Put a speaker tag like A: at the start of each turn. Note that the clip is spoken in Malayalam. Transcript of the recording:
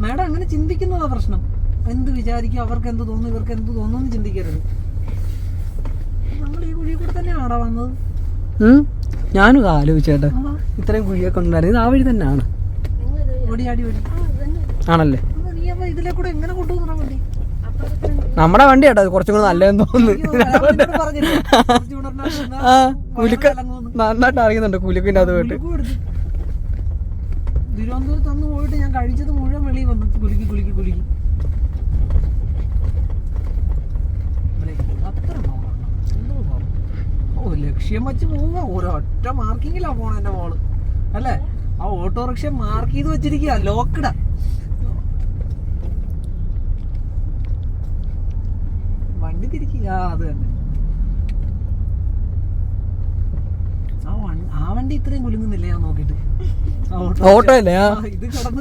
A: മാഡം അങ്ങനെ ചിന്തിക്കുന്നതാ പ്രശ്നം. എന്ത് വിചാരിക്കും, അവർക്ക് എന്ത് തോന്നുന്നു, ഇവർക്ക് എന്ത് തോന്നുന്നു ചിന്തിക്കരുത്. നമ്മൾ ഈ കുഴി കൂടെ തന്നെയാണോ വന്നത്?
B: ഞാനും ആലോചിച്ചേട്ടാ, ഇത്രയും കുഴിയൊക്കെ ഉണ്ടായിരുന്നു. ആ വഴി തന്നെയാണ് ആണല്ലേ?
A: ഇതിലെ കൂടെ എങ്ങനെ കൊണ്ടുപോകുന്ന വണ്ടി?
B: നമ്മുടെ വണ്ടി കേട്ടോ, കുറച്ചും കൂടെ നല്ലതെന്ന് തോന്നുന്നു. കുലുക്ക് നന്നായിട്ട് അറിയുന്നുണ്ട്, കുലുക്കിന്റെ അത് പോയിട്ട്.
A: തിരുവനന്തപുരത്ത് അന്ന് പോയിട്ട് ഞാൻ കഴിച്ചത് മുഴുവൻ വെളിയിൽ വന്നു, കുലുക്കി കുലുക്കി കുലുക്കി. ഓ, ലക്ഷ്യം വെച്ച് പോവുക, ഒരൊറ്റ മാർക്കിങ്ങിലാ പോണ എന്റെ മോള് അല്ലേ? ആ ഓട്ടോറിക്ഷ മാർക്ക് ചെയ്ത് വെച്ചിരിക്കുക, ലോക്കഡാ. വണ്ടി തിരിക്കുക, അത് തന്നെ. ആ വണ്ടി ഇത്രയും കുലുങ്ങുന്നില്ലേ ഞാൻ നോക്കിട്ട്? ഓട്ടോ അല്ലേ ഇത് കടന്ന്